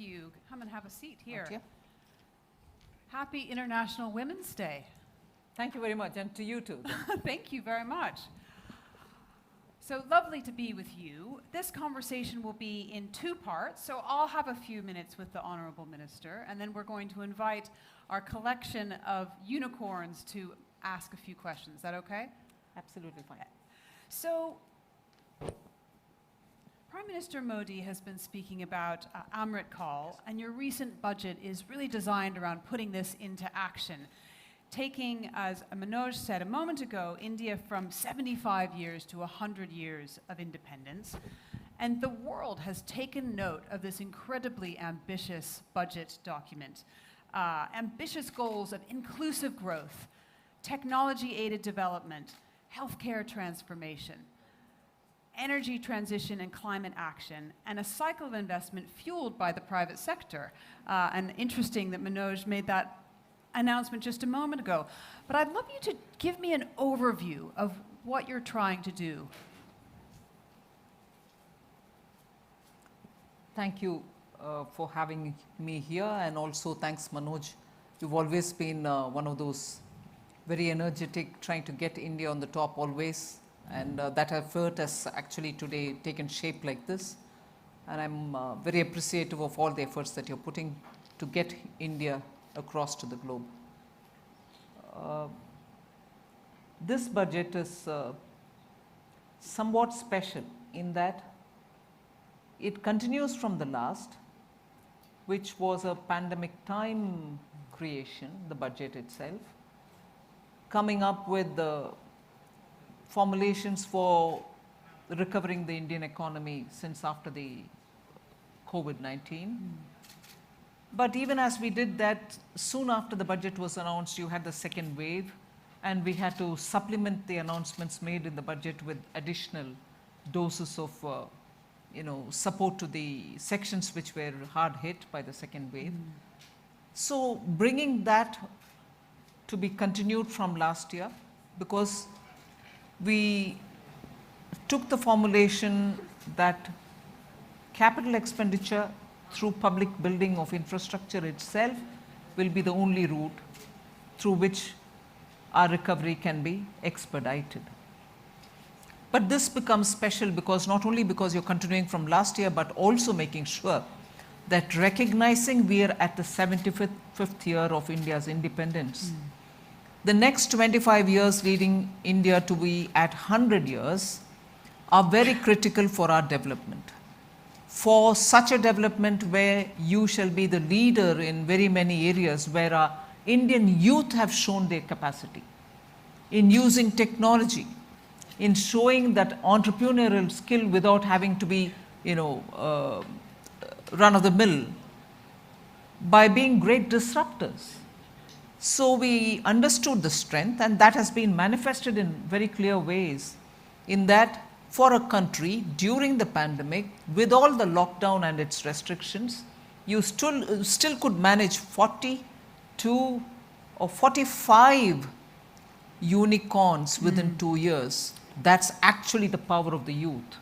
you. Come and have a seat here. Thank you. Happy International Women's Day. Thank you very much, and to you too. Thank you very much. So lovely to be with you. This conversation will be in two parts, so I'll have a few minutes with the Honourable Minister, and then we're going to invite our collection of unicorns to ask a few questions. Is that okay? Absolutely fine. So, Prime Minister Modi has been speaking about Amrit Kaul, and your recent budget is really designed around putting this into action. Taking, as Manoj said a moment ago, India from 75 years to 100 years of independence. And the world has taken note of this incredibly ambitious budget document. Ambitious goals of inclusive growth, technology-aided development, healthcare transformation, energy transition and climate action, and a cycle of investment fueled by the private sector. And interesting that Manoj made that announcement just a moment ago. But I'd love you to give me an overview of what you're trying to do. Thank you for having me here, and also thanks Manoj. You've always been one of those very energetic, trying to get India on the top always, and that effort has actually today taken shape like this, and I'm very appreciative of all the efforts that you're putting to get India across to the globe. This budget is somewhat special in that it continues from the last, which was a pandemic time creation, the budget itself, coming up with the formulations for recovering the Indian economy since after the COVID-19. But even as we did that, soon after the budget was announced, you had the second wave, and we had to supplement the announcements made in the budget with additional doses of support to the sections which were hard hit by the second wave. So bringing that to be continued from last year, because we took the formulation that capital expenditure through public building of infrastructure itself will be the only route through which our recovery can be expedited. But this becomes special because not only because you're continuing from last year, but also making sure that recognizing we are at the 75th year of India's independence. The next 25 years leading India to be at 100 years are very critical for our development. For such a development where you shall be the leader in very many areas where our Indian youth have shown their capacity in using technology, in showing that entrepreneurial skill without having to be, run of the mill, by being great disruptors. So we understood the strength, and that has been manifested in very clear ways, in that for a country during the pandemic, with all the lockdown and its restrictions, you still could manage 42 or 45 unicorns within 2 years. That's actually the power of the youth,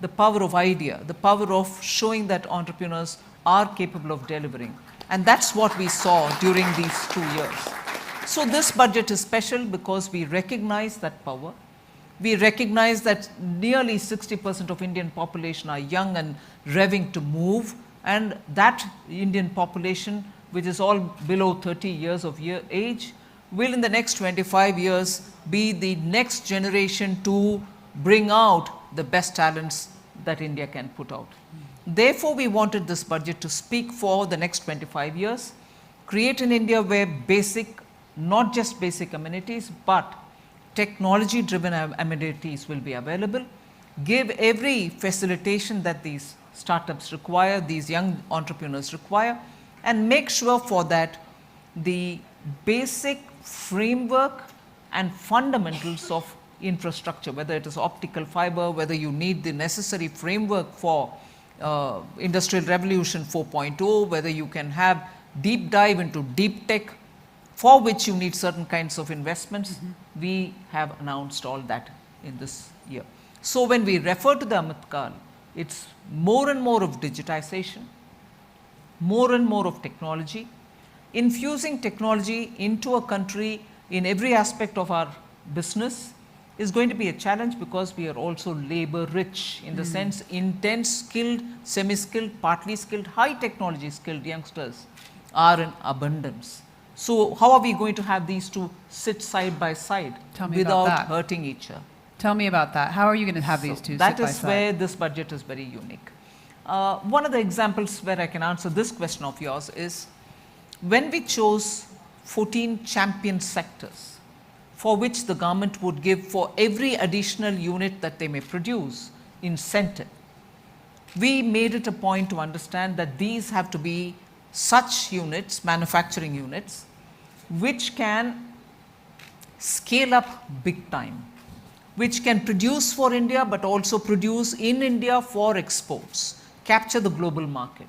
the power of idea, the power of showing that entrepreneurs are capable of delivering. And that's what we saw during these 2 years. So this budget is special because we recognize that power. We recognize that nearly 60% of Indian population are young and revving to move, and that Indian population, which is all below 30 years of age, will in the next 25 years be the next generation to bring out the best talents that India can put out. Therefore, we wanted this budget to speak for the next 25 years, create an India where not just basic amenities, but technology-driven amenities will be available, give every facilitation that these startups require, these young entrepreneurs require, and make sure for that the basic framework and fundamentals of infrastructure, whether it is optical fiber, whether you need the necessary framework for Industrial Revolution 4.0, whether you can have deep dive into deep tech, for which you need certain kinds of investments. We have announced all that in this year. So when we refer to the Amrit Kaal, it's more and more of digitization, more and more of technology. Infusing technology into a country in every aspect of our business is going to be a challenge because we are also labor rich in the sense intense skilled, semi-skilled, partly skilled, high technology skilled youngsters are in abundance. So how are we going to have these two sit side by side without hurting each other? Tell me about that. How are you going to have these two sit by side? That is where this budget is very unique. One of the examples where I can answer this question of yours is when we chose 14 champion sectors for which the government would give for every additional unit that they may produce incentive. We made it a point to understand that these have to be such units, manufacturing units, which can scale up big time, which can produce for India but also produce in India for exports, capture the global market,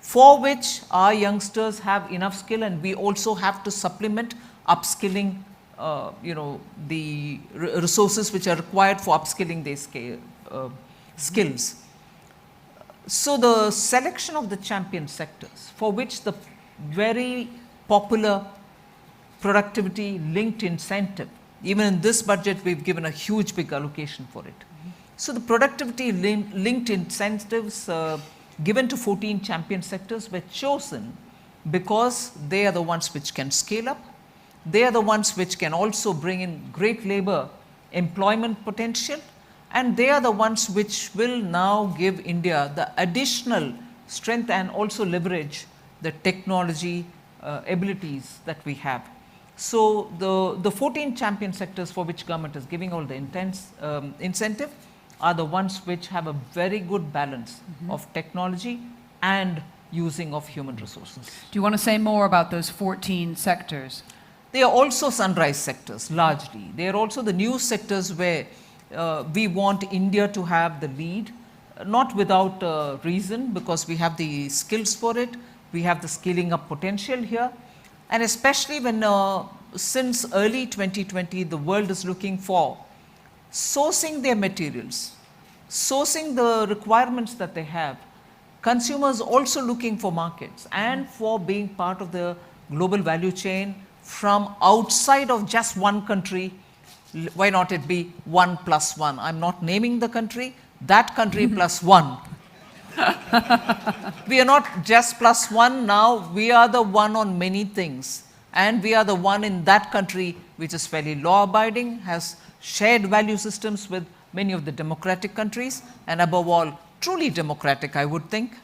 for which our youngsters have enough skill and we also have to supplement upskilling the resources which are required for upskilling these skills. So the selection of the champion sectors for which the very popular productivity linked incentive, even in this budget we've given a huge big allocation for it. So the productivity linked incentives given to 14 champion sectors were chosen because they are the ones which can scale up. They are the ones which can also bring in great labor employment potential, and they are the ones which will now give India the additional strength and also leverage the technology abilities that we have. So the 14 champion sectors for which government is giving all the incentive are the ones which have a very good balance of technology and using of human resources. Do you want to say more about those 14 sectors? They are also sunrise sectors largely. They are also the new sectors where we want India to have the lead, not without reason, because we have the skills for it, we have the scaling up potential here, and especially when since early 2020 the world is looking for sourcing their materials, sourcing the requirements that they have, consumers also looking for markets and for being part of the global value chain from outside of just one country. Why not it be 1+1? I'm not naming the country, that country plus one. We are not just plus one now, we are the one on many things. And we are the one in that country which is fairly law abiding, has shared value systems with many of the democratic countries, and above all, truly democratic, I would think.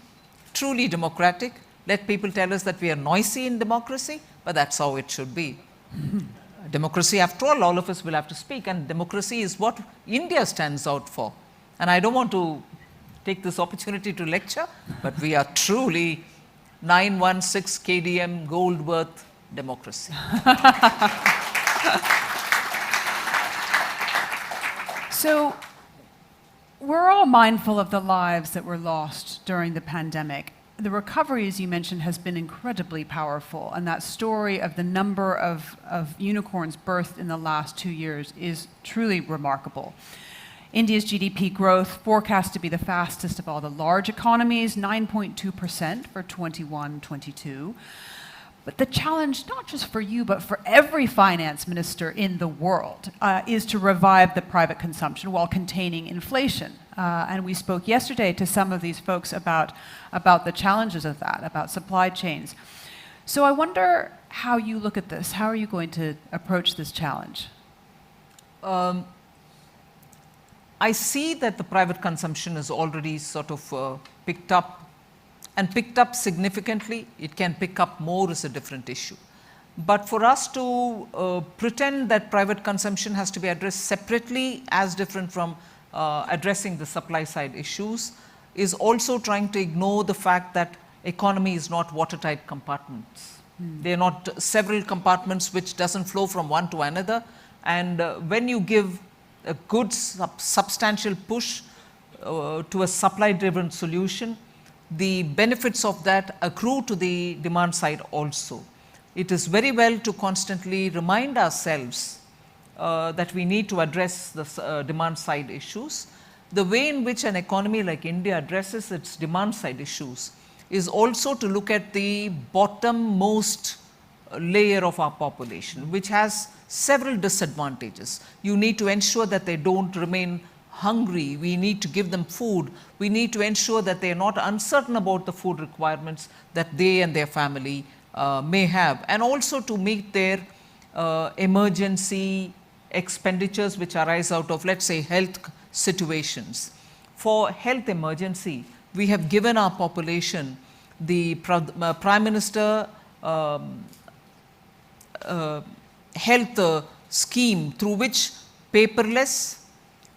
Truly democratic. Let people tell us that we are noisy in democracy, but that's how it should be. Democracy, after all of us will have to speak, and democracy is what India stands out for. And I don't want to take this opportunity to lecture, but we are truly 916 KDM gold worth democracy. So we're all mindful of the lives that were lost during the pandemic. The recovery, as you mentioned, has been incredibly powerful, and that story of the number of unicorns birthed in the last 2 years is truly remarkable. India's GDP growth forecast to be the fastest of all the large economies, 9.2% for 21-22. But the challenge, not just for you, but for every finance minister in the world, is to revive the private consumption while containing inflation. And we spoke yesterday to some of these folks about the challenges of that, about supply chains. So I wonder how you look at this. How are you going to approach this challenge? I see that the private consumption is already sort of picked up, and picked up significantly. It can pick up more is a different issue. But for us to pretend that private consumption has to be addressed separately as different from addressing the supply side issues is also trying to ignore the fact that economy is not watertight compartments. They are not several compartments which doesn't flow from one to another. And when you give a good substantial push to a supply driven solution, the benefits of that accrue to the demand side also. It is very well to constantly remind ourselves that we need to address the demand side issues. The way in which an economy like India addresses its demand side issues is also to look at the bottommost layer of our population, which has several disadvantages. You need to ensure that they don't remain hungry. We need to give them food. We need to ensure that they are not uncertain about the food requirements that they and their family may have, and also to meet their emergency expenditures which arise out of, let's say, health situations. For health emergency, we have given our population the Prime Minister health scheme, through which paperless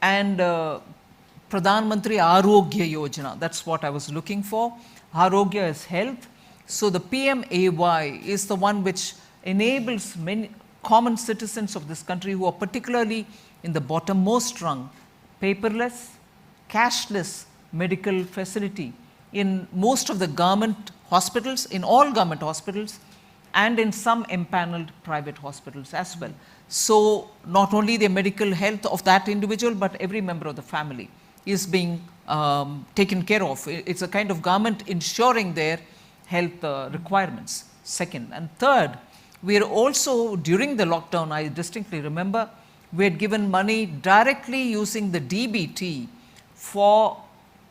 and Pradhan Mantri Arogya Yojana, that's what I was looking for. Arogya is health. So the PMAY is the one which enables many common citizens of this country who are particularly in the bottommost rung, paperless, cashless medical facility in most of the government hospitals, in all government hospitals, and in some empaneled private hospitals as well. So not only the medical health of that individual, but every member of the family is being taken care of. It's a kind of government ensuring their health requirements. Second. And third, we are also, during the lockdown, I distinctly remember, we had given money directly using the DBT for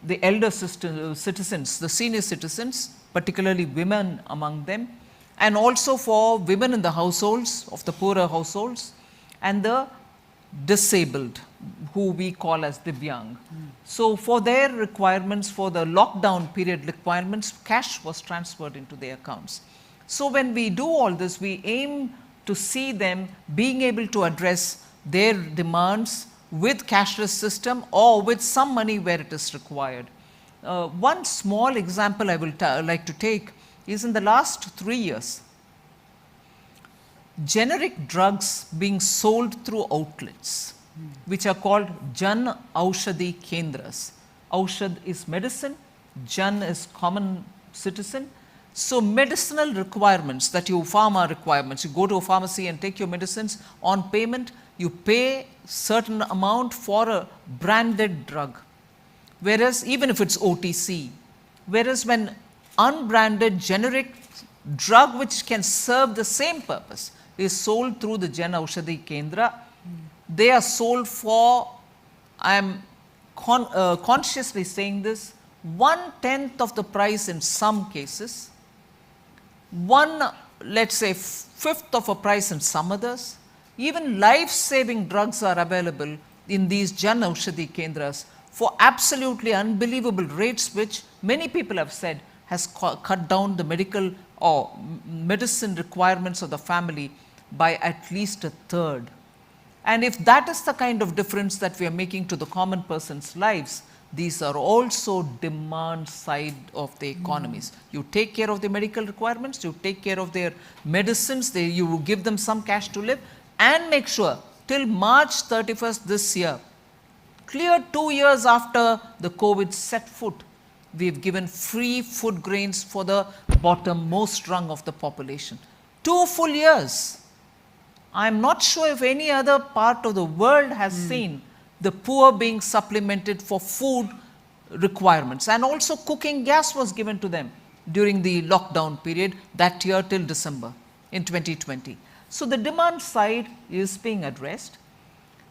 the elder citizens, the senior citizens, particularly women among them, and also for women in the households, of the poorer households, and the disabled, who we call as Divyang. So for their requirements, for the lockdown period requirements, cash was transferred into their accounts. So when we do all this, we aim to see them being able to address their demands with cashless system or with some money where it is required. One small example I will like to take is in the last 3 years, generic drugs being sold through outlets, which are called Jan Aushadhi Kendras. Aushad is medicine, Jan is common citizen. So medicinal requirements that you, pharma requirements, you go to a pharmacy and take your medicines on payment, you pay certain amount for a branded drug. Whereas even if it's OTC, whereas when unbranded generic drug which can serve the same purpose is sold through the Jan Aushadhi Kendra, they are sold for, I am consciously saying this, 1/10 of the price in some cases, let's say 1/5 of a price in some others. Even life-saving drugs are available in these Jan Aushadhi Kendras for absolutely unbelievable rates, which many people have said has cut down the medical or medicine requirements of the family by at least 1/3. And if that is the kind of difference that we are making to the common person's lives, these are also demand side of the economies. You take care of the medical requirements, you take care of their medicines, you give them some cash to live, and make sure till March 31st this year, clear 2 years after the COVID set foot, we've given free food grains for the bottommost rung of the population. 2 full years. I'm not sure if any other part of the world has seen the poor being supplemented for food requirements. And also cooking gas was given to them during the lockdown period that year till December in 2020. So the demand side is being addressed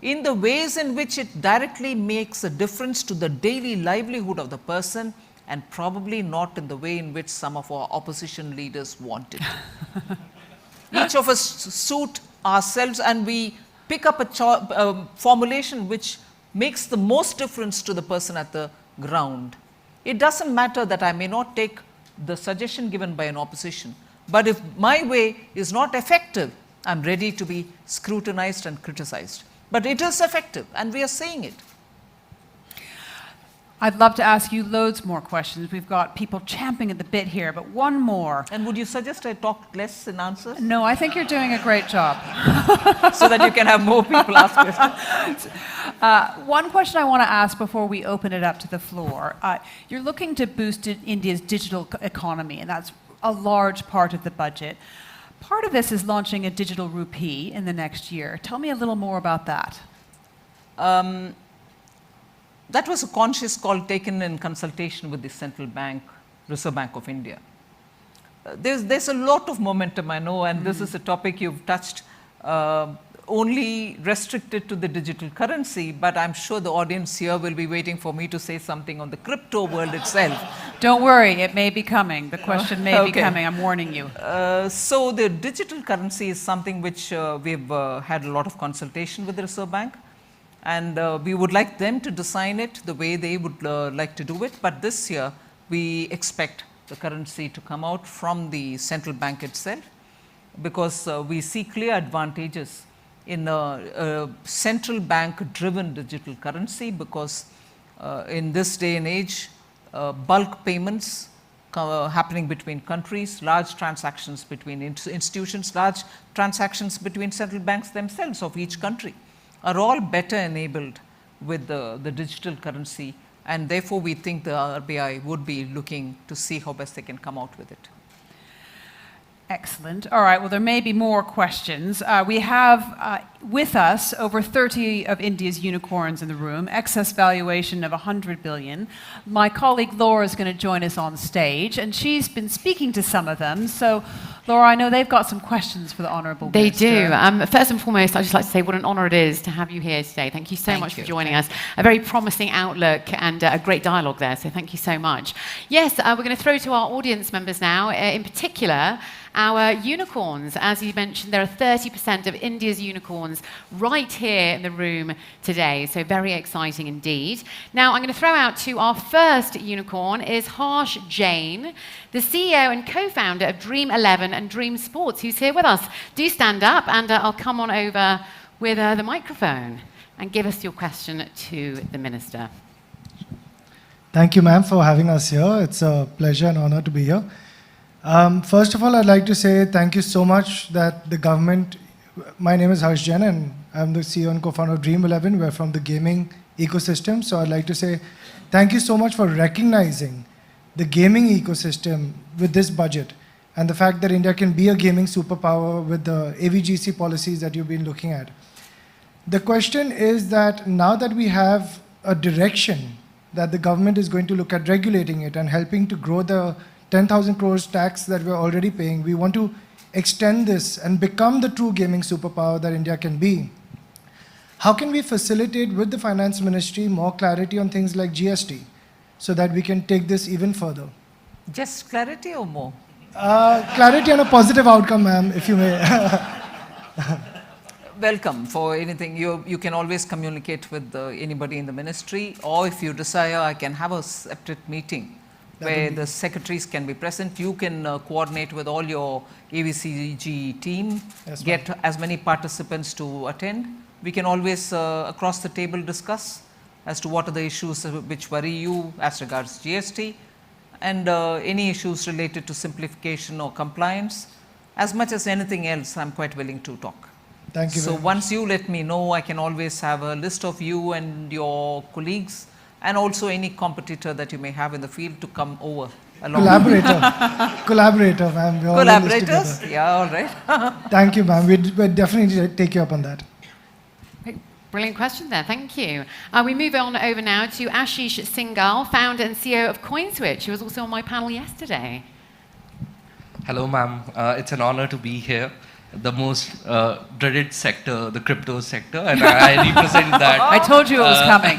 in the ways in which it directly makes a difference to the daily livelihood of the person, and probably not in the way in which some of our opposition leaders want it. Each of us suit ourselves and we pick up a formulation which makes the most difference to the person at the ground. It doesn't matter that I may not take the suggestion given by an opposition, but if my way is not effective, I'm ready to be scrutinized and criticized. But it is effective, and we are saying it. I'd love to ask you loads more questions. We've got people champing at the bit here, but one more. And would you suggest I talk less in answers? No, I think you're doing a great job. So that you can have more people ask questions. One question I want to ask before we open it up to the floor. You're looking to boost India's digital economy, and that's a large part of the budget. Part of this is launching a digital rupee in the next year. Tell me a little more about that. That was a conscious call taken in consultation with the central bank Reserve Bank of India. There's a lot of momentum, I know, and this is a topic you've touched, only restricted to the digital currency, but I'm sure the audience here will be waiting for me to say something on the crypto world itself. Don't worry, it may be coming. The question may be Okay. coming, I'm warning you. So the digital currency is something which we've had a lot of consultation with the Reserve Bank, and we would like them to design it the way they would like to do it, but this year we expect the currency to come out from the central bank itself, because we see clear advantages in a central bank driven digital currency, because in this day and age, bulk payments happening between countries, large transactions between institutions, large transactions between central banks themselves of each country are all better enabled with the digital currency, and therefore we think the RBI would be looking to see how best they can come out with it. Excellent. All right, well, there may be more questions. We have with us over 30 of India's unicorns in the room, excess valuation of 100 billion. My colleague Laura is going to join us on stage, and she's been speaking to some of them. So, Laura, I know they've got some questions for the Honourable Minister. They do. First and foremost, I'd just like to say what an honour it is to have you here today. Thank you so much for joining us. A very promising outlook and a great dialogue there, so thank you so much. Yes, we're going to throw to our audience members now, in particular, our unicorns. As you mentioned, there are 30% of India's unicorns right here in the room today, so very exciting indeed. Now, I'm going to throw out to our first unicorn is Harsh Jain, the CEO and co-founder of Dream 11 and Dream Sports, who's here with us. Do stand up, and I'll come on over with the microphone and give us your question to the Minister. Thank you, ma'am, for having us here. It's a pleasure and honor to be here. First of all, I'd like to say thank you so much that the government, my name is Harsh Jain and I'm the CEO and co-founder of Dream 11. We're from the gaming ecosystem. So I'd like to say thank you so much for recognizing the gaming ecosystem with this budget and the fact that India can be a gaming superpower with the AVGC policies that you've been looking at. The question is that now that we have a direction that the government is going to look at regulating it and helping to grow the 10,000 crores tax that we're already paying, we want to extend this and become the true gaming superpower that India can be. How can we facilitate with the finance ministry more clarity on things like GST so that we can take this even further? Just clarity or more? Clarity and a positive outcome, ma'am, if you may. Welcome for anything. You can always communicate with anybody in the ministry, or if you desire, I can have a separate meeting where the secretaries can be present. You can coordinate with all your AVCG team, Yes, get as many participants to attend. We can always across the table discuss as to what are the issues which worry you as regards GST, and any issues related to simplification or compliance. As much as anything else, I'm quite willing to talk. Thank you. So once you let me know, I can always have a list of you and your colleagues, and also any competitor that you may have in the field to come over. Collaborator, ma'am. Collaborators? Yeah, all right. Thank you, ma'am. We'd definitely take you up on that. Brilliant question there, thank you. We move on over now to Ashish Singhal, founder and CEO of CoinSwitch, who was also on my panel yesterday. Hello, ma'am. It's an honor to be here. The most dreaded sector, the crypto sector, and I represent that. I told you it was coming.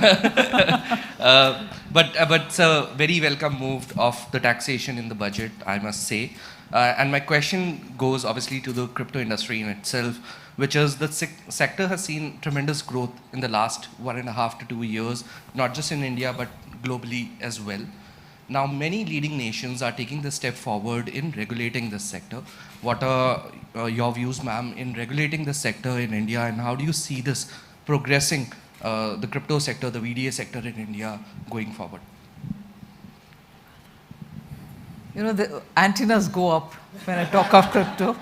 But it's a very welcome move of the taxation in the budget, I must say. And my question goes obviously to the crypto industry in itself, which is the sector has seen tremendous growth in the last 1.5 to 2 years, not just in India, but globally as well. Now, many leading nations are taking the step forward in regulating this sector. What are your views, ma'am, in regulating the sector in India, and how do you see this progressing, the crypto sector, the VDA sector in India going forward? You know, the antennas go up when I talk of crypto.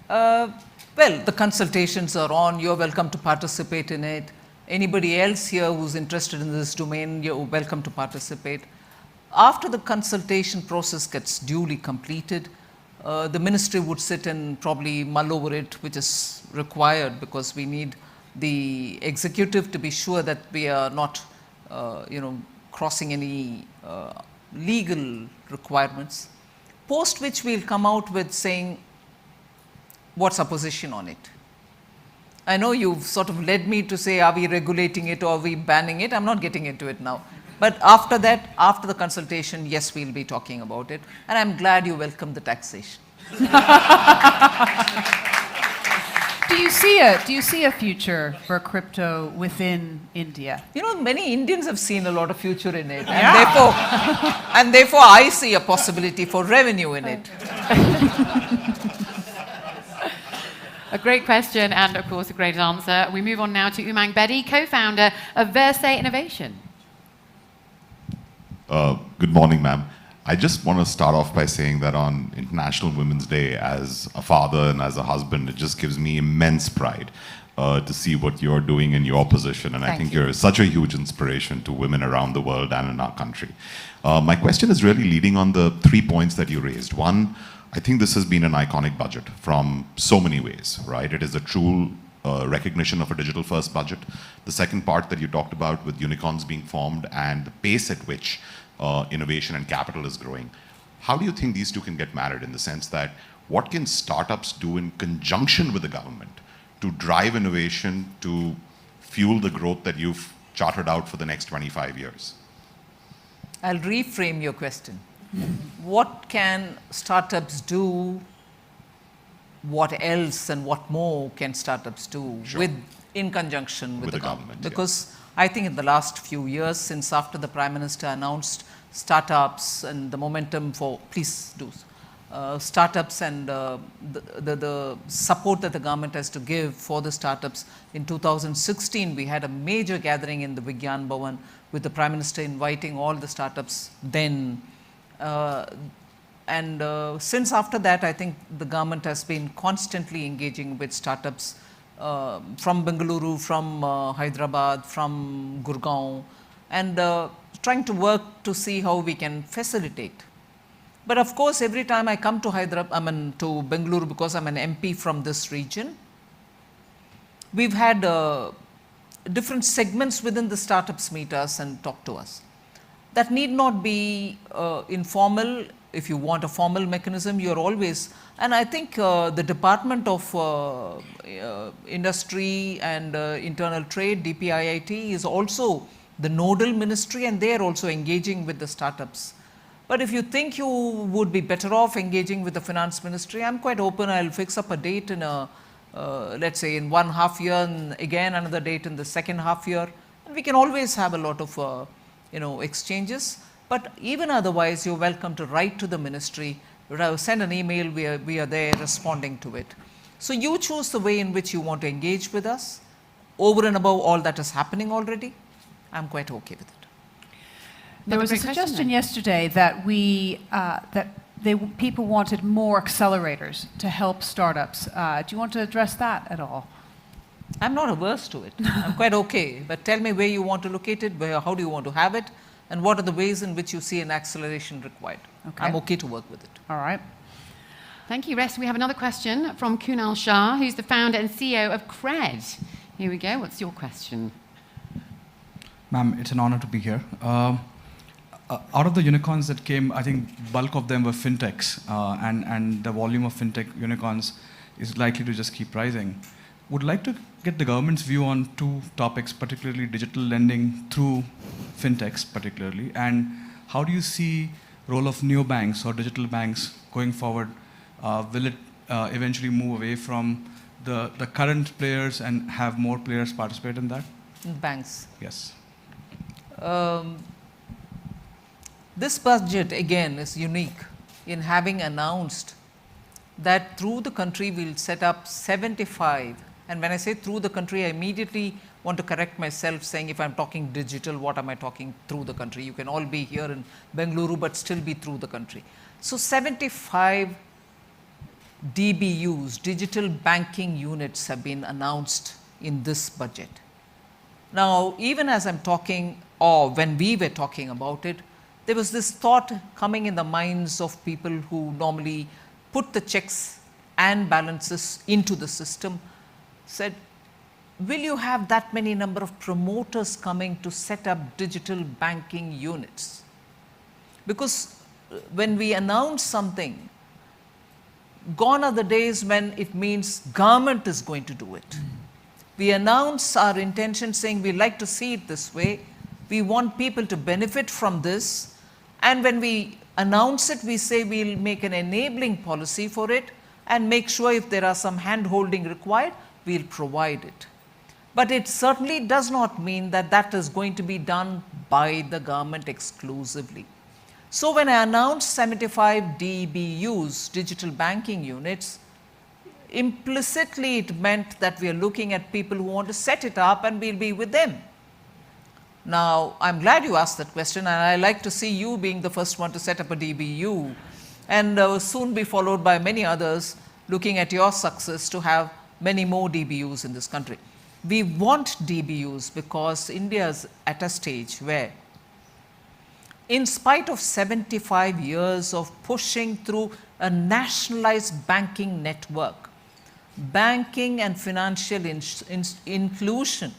Well, the consultations are on. You're welcome to participate in it. Anybody else here who's interested in this domain, you're welcome to participate. After the consultation process gets duly completed, the ministry would sit and probably mull over it, which is required because we need the executive to be sure that we are not, crossing any legal requirements, post which we'll come out with saying what's our position on it. I know you've sort of led me to say, are we regulating it or are we banning it? I'm not getting into it now. But after that, after the consultation, yes, we'll be talking about it. And I'm glad you welcomed the taxation. Do you see a future for crypto within India? You know, many Indians have seen a lot of future in it. Yeah. And therefore, I see a possibility for revenue in it. A great question and, of course, a great answer. We move on now to Umang Bedi, co-founder of Verse Innovation. Good morning, ma'am. I just want to start off by saying that on International Women's Day, as a father and as a husband, it just gives me immense pride to see what you're doing in your position. And I think you're such a huge inspiration to women around the world and in our country. My question is really leading on the 3 points that you raised. One, I think this has been an iconic budget from so many ways, right? It is a true recognition of a digital-first budget. The second part that you talked about with unicorns being formed and the pace at which innovation and capital is growing. How do you think these two can get married in the sense that what can startups do in conjunction with the government to drive innovation, to fuel the growth that you've charted out for the next 25 years? I'll reframe your question. What can startups do? What else and what more can startups do in conjunction with the government? Because I think in the last few years, since after the Prime Minister announced startups and the momentum for, startups and the support that the government has to give for the startups, in 2016 we had a major gathering in the Vigyan Bhavan with the Prime Minister inviting all the startups then. Since after that, I think the government has been constantly engaging with startups from Bengaluru, from Hyderabad, from Gurgaon, and trying to work to see how we can facilitate. But of course, every time I come to to Bengaluru, because I'm an MP from this region, we've had different segments within the startups meet us and talk to us. That need not be informal. If you want a formal mechanism, you're always, and I think the Department of Industry and Internal Trade, DPIIT, is also the nodal ministry, and they are also engaging with the startups. But if you think you would be better off engaging with the finance ministry, I'm quite open. I'll fix up a date in let's say in 1.5 year, and again another date in the second half year, and we can always have a lot of exchanges. But even otherwise, you're welcome to write to the ministry, send an email, we are there responding to it. So you choose the way in which you want to engage with us, over and above all that is happening already. I'm quite okay with it. There was a suggestion yesterday that people wanted more accelerators to help startups. Do you want to address that at all? I'm not averse to it. I'm quite okay. But tell me where you want to locate it, how do you want to have it, and what are the ways in which you see an acceleration required. Okay. I'm okay to work with it. All right. Thank you, Rest. We have another question from Kunal Shah, who's the founder and CEO of Cred. Here we go. What's your question? Ma'am, it's an honor to be here. Out of the unicorns that came, I think bulk of them were fintechs, and the volume of fintech unicorns is likely to just keep rising. Would like to get the government's view on two topics, particularly digital lending through fintechs particularly, and how do you see role of neobanks or digital banks going forward? Will it eventually move away from the current players and have more players participate in that? Banks. Yes. This budget again is unique in having announced that through the country we'll set up 75. And when I say through the country, I immediately want to correct myself, saying if I'm talking digital, what am I talking through the country? You can all be here in Bengaluru, but still be through the country. So 75 DBUs, digital banking units, have been announced in this budget. Now, even as I'm talking, or when we were talking about it, there was this thought coming in the minds of people who normally put the checks and balances into the system, said, will you have that many number of promoters coming to set up digital banking units? Because when we announce something, gone are the days when it means government is going to do it. We announce our intention saying we like to see it this way. We want people to benefit from this. And when we announce it, we say we'll make an enabling policy for it and make sure if there are some hand-holding required, we'll provide it. But it certainly does not mean that that is going to be done by the government exclusively. So when I announced 75 DBUs, digital banking units, implicitly it meant that we are looking at people who want to set it up and we'll be with them. Now, I'm glad you asked that question, and I like to see you being the first one to set up a DBU and soon be followed by many others looking at your success to have many more DBUs in this country. We want DBUs because India is at a stage where, in spite of 75 years of pushing through a nationalized banking network, banking and financial inclusion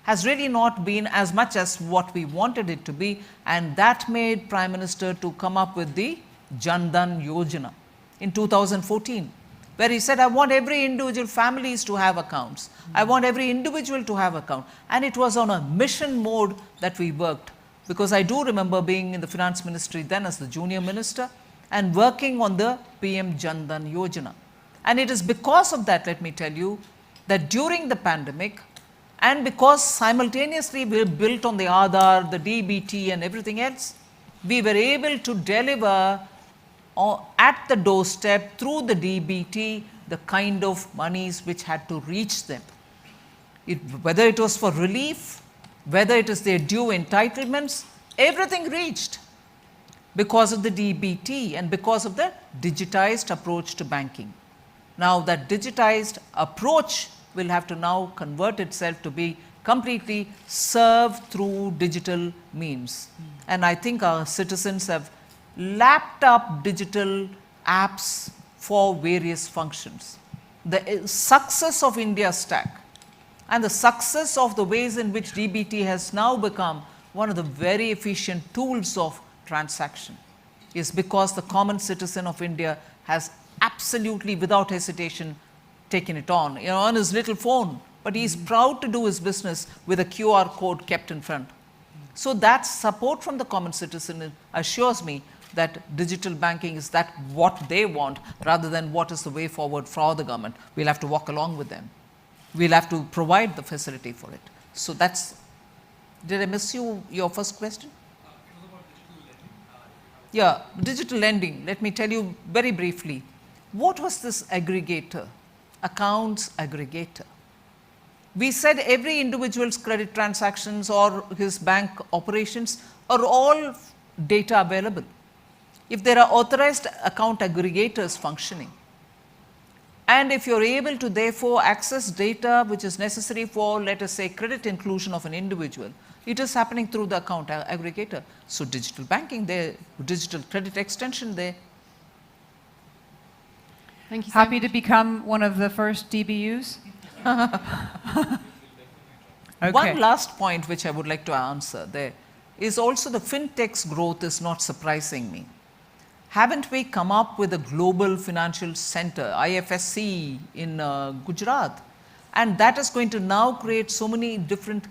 has really not been as much as what we wanted it to be, and that made Prime Minister to come up with the Jan Dhan Yojana in 2014, where he said, I want every individual families to have accounts. I want every individual to have account. And it was on a mission mode that we worked, because I do remember being in the finance ministry then as the junior minister and working on the PM Jan Dhan Yojana. And it is because of that, let me tell you, that during the pandemic, and because simultaneously we built on the Aadhaar, the DBT and everything else, we were able to deliver at the doorstep through the DBT the kind of monies which had to reach them. Whether it was for relief, whether it is their due entitlements, everything reached because of the DBT and because of the digitized approach to banking. Now that digitized approach will have to now convert itself to be completely served through digital means. And I think our citizens have lapped up digital apps for various functions. The success of India Stack and the success of the ways in which DBT has now become one of the very efficient tools of transaction is because the common citizen of India has absolutely without hesitation taken it on his little phone, but he's proud to do his business with a QR code kept in front. So that support from the common citizen assures me that digital banking is that what they want rather than what is the way forward for the government. We'll have to walk along with them. We'll have to provide the facility for it. So that's, did I miss your first question? Yeah, digital lending. Let me tell you very briefly. What was this aggregator? Accounts aggregator. We said every individual's credit transactions or his bank operations are all data available. If there are authorized account aggregators functioning, and if you're able to therefore access data which is necessary for, let us say, credit inclusion of an individual, it is happening through the account aggregator. So digital banking there, digital credit extension there. Thank you so Happy much. to become one of the first DBUs? Okay. One last point which I would like to answer there is also the fintech's growth is not surprising me. Haven't we come up with a global financial center, IFSC, in Gujarat? And that is going to now create so many different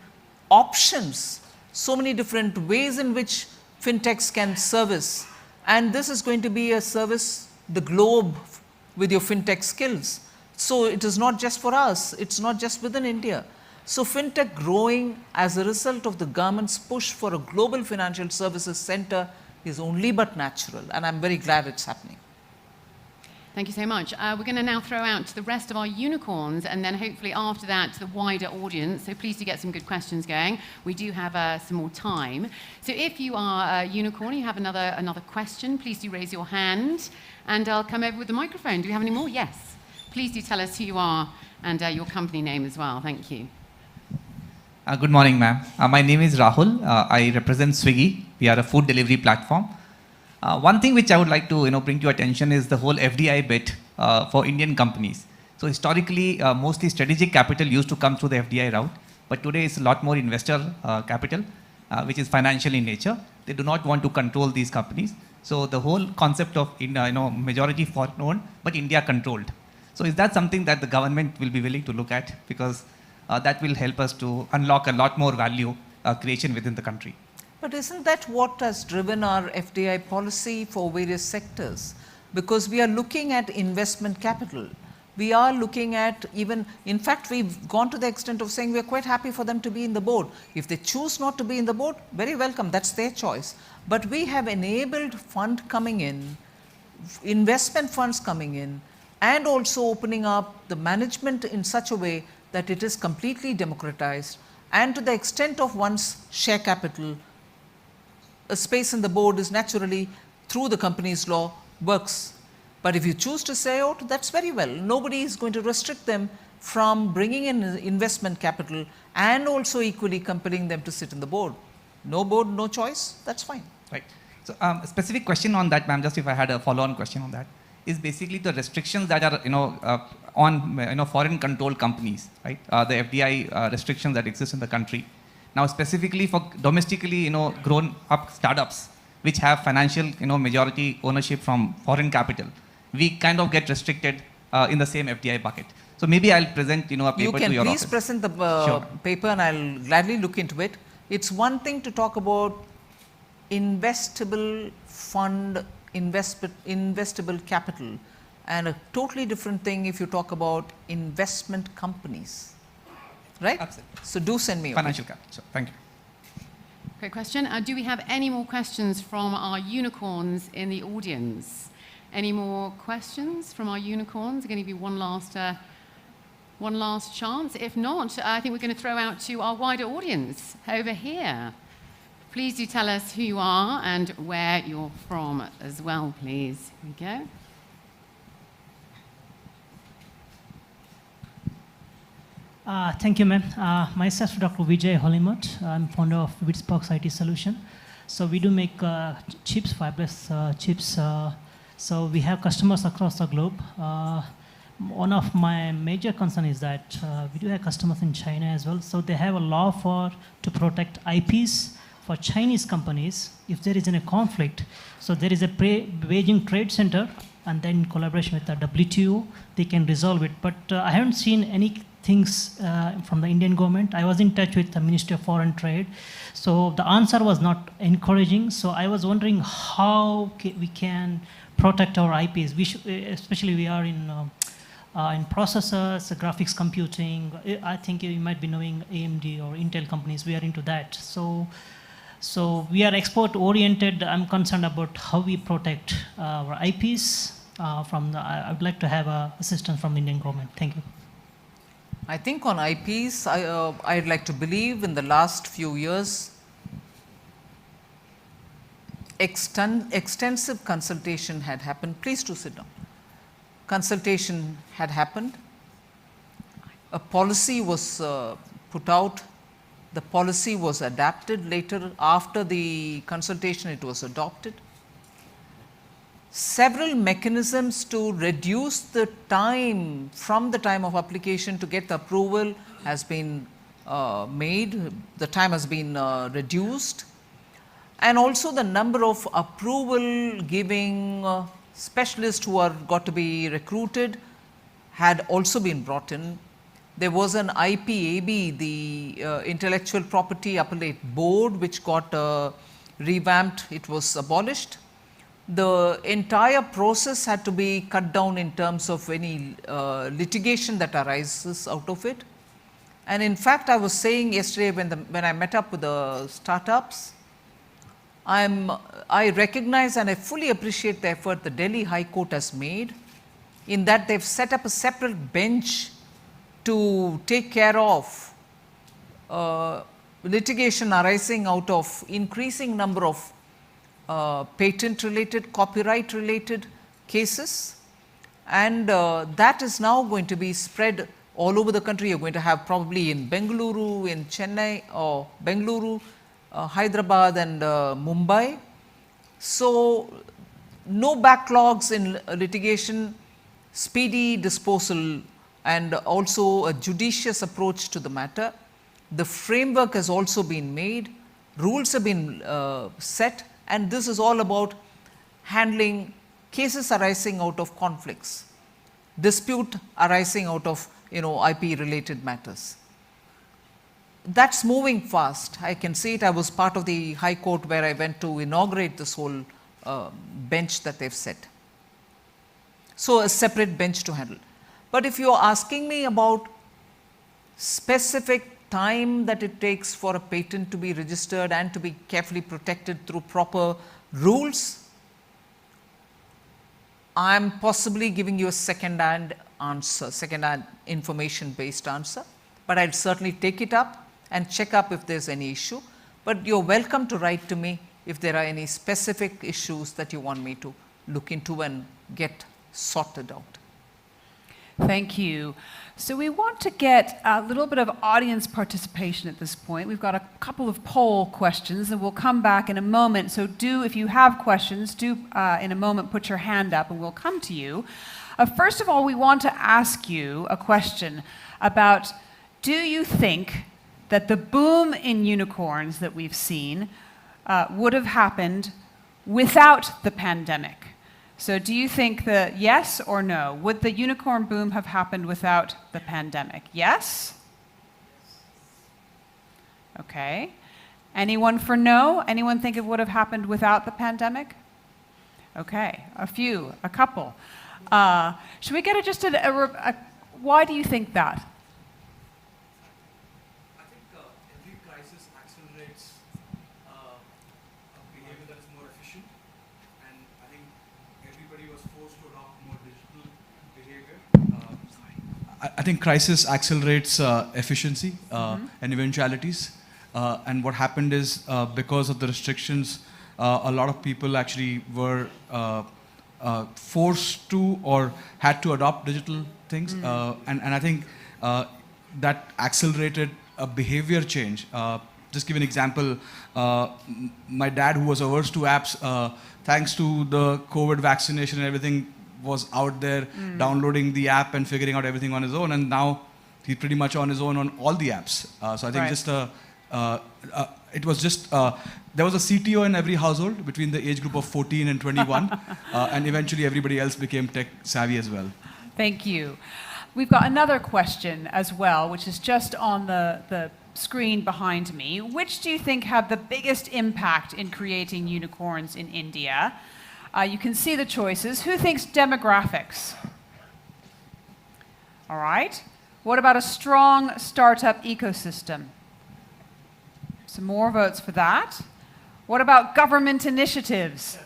options, so many different ways in which fintechs can service. And this is going to be a service, the globe, with your fintech skills. So it is not just for us, it's not just within India. So fintech growing as a result of the government's push for a global financial services center is only but natural, and I'm very glad it's happening. Thank you so much. We're going to now throw out to the rest of our unicorns, and then hopefully after that to the wider audience. So please do get some good questions going. We do have some more time. So if you are a unicorn, you have another question, please do raise your hand, and I'll come over with the microphone. Do we have any more? Yes. Please do tell us who you are and your company name as well. Thank you. Good morning, ma'am. My name is Rahul. I represent Swiggy. We are a food delivery platform. One thing which I would like to bring to your attention is the whole FDI bit for Indian companies. So historically, mostly strategic capital used to come through the FDI route, but today it's a lot more investor capital, which is financial in nature. They do not want to control these companies. So the whole concept of majority foreign owned, but India controlled. So is that something that the government will be willing to look at? Because that will help us to unlock a lot more value creation within the country. But isn't that what has driven our FDI policy for various sectors? Because we are looking at investment capital. We are looking at even, in fact, we've gone to the extent of saying we're quite happy for them to be in the board. If they choose not to be in the board, very welcome, that's their choice. But we have enabled fund coming in, investment funds coming in, and also opening up the management in such a way that it is completely democratized, and to the extent of one's share capital, a space in the board is naturally, through the company's law, works. But if you choose to say out, that's very well. Nobody is going to restrict them from bringing in investment capital and also equally compelling them to sit in the board. No board, no choice, that's fine. Right. So a specific question on that, ma'am, just if I had a follow-on question on that, is basically the restrictions that are, on foreign controlled companies, right? The FDI restrictions that exist in the country. Now, specifically for domestically, grown up startups, which have financial, majority ownership from foreign capital, we kind of get restricted in the same FDI bucket. So maybe I'll present, a paper to your office. You can please present the paper, and I'll gladly look into it. It's one thing to talk about investable fund, investable capital, and a totally different thing if you talk about investment companies, right? Absolutely. So do send me financial capital. So thank you. Great question. Do we have any more questions from our unicorns in the audience? Any more questions from our unicorns? I'm going to give you one last chance. If not, I think we're going to throw out to our wider audience over here. Please do tell us who you are and where you're from as well, please. Here we go. Thank you, ma'am. Myself, Dr. Vijay Holimut. I'm founder of Witsbox IT Solution. So we do make chips, fibrous chips. So we have customers across the globe. One of my major concern is that we do have customers in China as well. So they have a law to protect IPs for Chinese companies if there is any conflict. So there is a Beijing Trade Center, and then in collaboration with the WTO, they can resolve it. But I haven't seen any things from the Indian government. I was in touch with the Ministry of Foreign Trade. So the answer was not encouraging. So I was wondering how we can protect our IPs. We should, especially we are in processors, graphics computing. I think you might be knowing AMD or Intel companies. We are into that. So we are export oriented. I'm concerned about how we protect our IPs I would like to have assistance from the Indian government. Thank you. I think on IPs, I'd like to believe in the last few years, extensive consultation had happened. Please do sit down. Consultation had happened. A policy was put out. The policy was adapted later. After the consultation, it was adopted. Several mechanisms to reduce the time from the time of application to get the approval has been made. The time has been reduced. And also the number of approval giving specialists who are got to be recruited had also been brought in. There was an IPAB, the Intellectual Property Appellate Board, which got revamped. It was abolished. The entire process had to be cut down in terms of any litigation that arises out of it. And in fact, I was saying yesterday when I met up with the startups, I recognize and I fully appreciate the effort the Delhi High Court has made in that they've set up a separate bench to take care of litigation arising out of increasing number of patent-related, copyright-related cases, and that is now going to be spread all over the country. You're going to have probably in Bengaluru, in Chennai, or Bengaluru, Hyderabad, and Mumbai. So no backlogs in litigation, speedy disposal, and also a judicious approach to the matter. The framework has also been made, rules have been set. And this is all about handling cases arising out of conflicts, dispute arising out of IP-related matters. That's moving fast. I can see it. I was part of the High Court where I went to inaugurate this whole bench that they've set. So a separate bench to handle. But if you're asking me about specific time that it takes for a patent to be registered and to be carefully protected through proper rules, I'm possibly giving you a second-hand answer, second-hand information-based answer, but I'll certainly take it up and check up if there's any issue. But you're welcome to write to me if there are any specific issues that you want me to look into and get sorted out. Thank you. So we want to get a little bit of audience participation at this point. We've got a couple of poll questions, and we'll come back in a moment. So if you have questions, in a moment put your hand up, and we'll come to you. First of all, we want to ask you a question about, do you think that the boom in unicorns that we've seen would have happened without the pandemic? So do you think that yes or no? Would the unicorn boom have happened without the pandemic? Yes? Okay. Anyone for no? Anyone think it would have happened without the pandemic? Okay, a couple. Should we get why do you think that? I think every crisis accelerates a behavior that is more efficient, and I think everybody was forced to adopt more digital behavior. I think crisis accelerates efficiency and eventualities, and what happened is because of the restrictions, a lot of people actually were forced to or had to adopt digital things, and I think that accelerated a behavior change. Just give an example. My dad, who was averse to apps, thanks to the COVID vaccination and everything, was out there downloading the app and figuring out everything on his own, and now he's pretty much on his own on all the apps. So I think it was just there was a CTO in every household between the age group of 14 and 21, and eventually everybody else became tech savvy as well. Thank you. We've got another question as well, which is just on the screen behind me. Which do you think have the biggest impact in creating unicorns in India? You can see the choices. Who thinks demographics? All right. What about a strong startup ecosystem? Some more votes for that. What about government initiatives?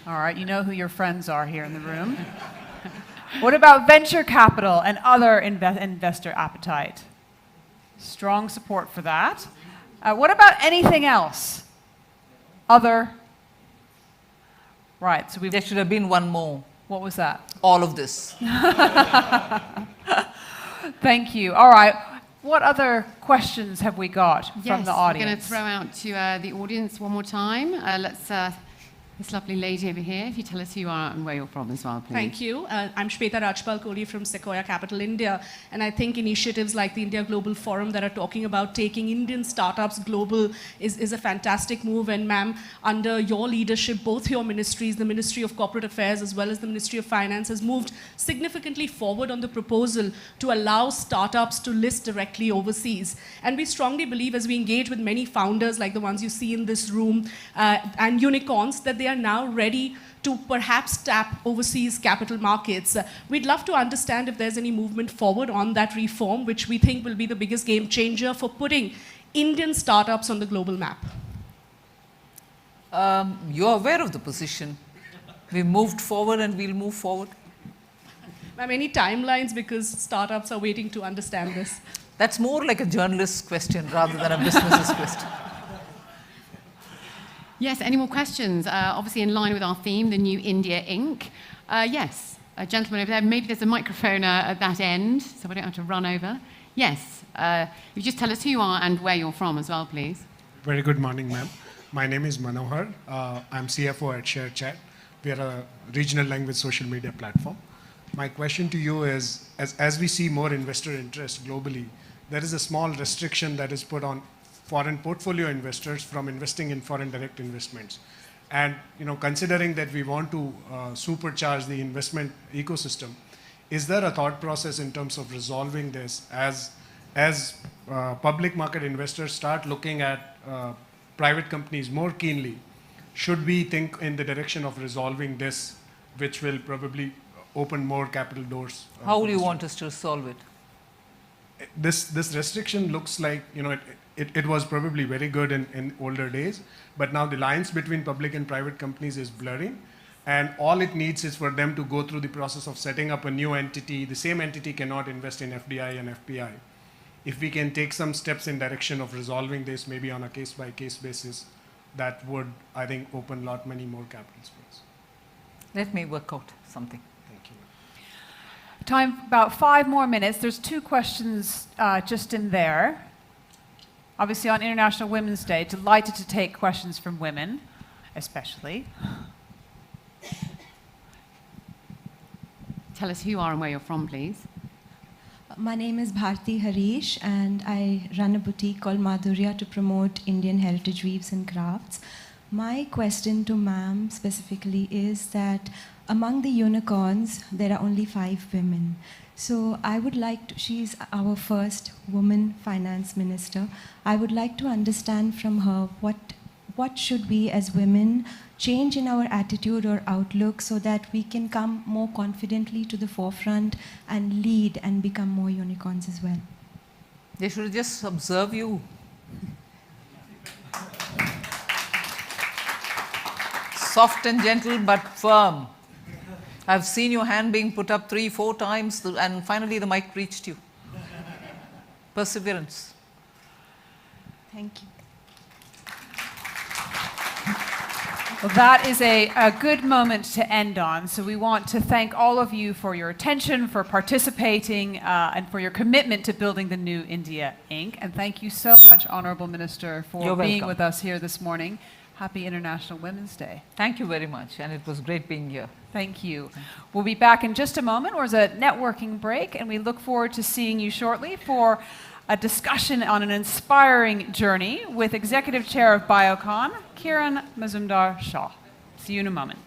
All right, you know who your friends are here in the room. What about venture capital and other investor appetite? Strong support for that. What about anything else? Other? Right, so there should have been one more. What was that? All of this. Thank you. All right. What other questions have we got from the audience? We're going to throw out to the audience one more time. Let's this lovely lady over here, if you tell us who you are and where you're from as well, please. Thank you. I'm Shweta Rajpal Kohli from Sequoia Capital India. And I think initiatives like the India Global Forum that are talking about taking Indian startups global is a fantastic move. And ma'am, under your leadership, both your ministries, the Ministry of Corporate Affairs as well as the Ministry of Finance, has moved significantly forward on the proposal to allow startups to list directly overseas. And we strongly believe, as we engage with many founders like the ones you see in this room and unicorns, that they are now ready to perhaps tap overseas capital markets. We'd love to understand if there's any movement forward on that reform, which we think will be the biggest game changer for putting Indian startups on the global map. You're aware of the position. We moved forward and we'll move forward. Ma'am, any timelines, because startups are waiting to understand this? That's more like a journalist's question rather than a business's question. Yes, any more questions? Obviously in line with our theme, the New India Inc. Yes, a gentleman over there. Maybe there's a microphone at that end, so we don't have to run over. Yes, you just tell us who you are and where you're from as well, please. Very good morning, ma'am. My name is Manohar. I'm CFO at ShareChat. We are a regional language social media platform. My question to you is, as we see more investor interest globally, there is a small restriction that is put on foreign portfolio investors from investing in foreign direct investments. And considering that we want to supercharge the investment ecosystem, is there a thought process in terms of resolving this as public market investors start looking at private companies more keenly? Should we think in the direction of resolving this, which will probably open more capital doors? How do you want us to solve it? This restriction looks like, it was probably very good in older days, but now the lines between public and private companies is blurring, and all it needs is for them to go through the process of setting up a new entity. The same entity cannot invest in FDI and FPI. If we can take some steps in direction of resolving this, maybe on a case-by-case basis, that would, I think, open many more capital space. Let me work out something. Thank you. Time about 5 more minutes. There's 2 questions just in there. Obviously on International Women's Day, delighted to take questions from women, especially. Tell us who you are and where you're from, please. My name is Bharti Harish, and I run a boutique called Madhurya to promote Indian heritage weaves and crafts. My question to ma'am specifically is that among the unicorns, there are only 5 women. So I would like to, she's our first woman finance minister. I would like to understand from her what should we as women change in our attitude or outlook so that we can come more confidently to the forefront and lead and become more unicorns as well. They should just observe you. Soft and gentle but firm. I've seen your hand being put up 3-4 times and finally the mic reached you. Perseverance. Thank you. Well, that is a good moment to end on. So we want to thank all of you for your attention, for participating, and for your commitment to building the new India Inc. And thank you so much, Honourable Minister, for being with us here this morning. Happy International Women's Day. Thank you very much, and it was great being here. Thank you. We'll be back in just a moment, or as a networking break, and we look forward to seeing you shortly for a discussion on an inspiring journey with Executive Chair of Biocon, Kiran Mazumdar-Shaw. See you in a moment.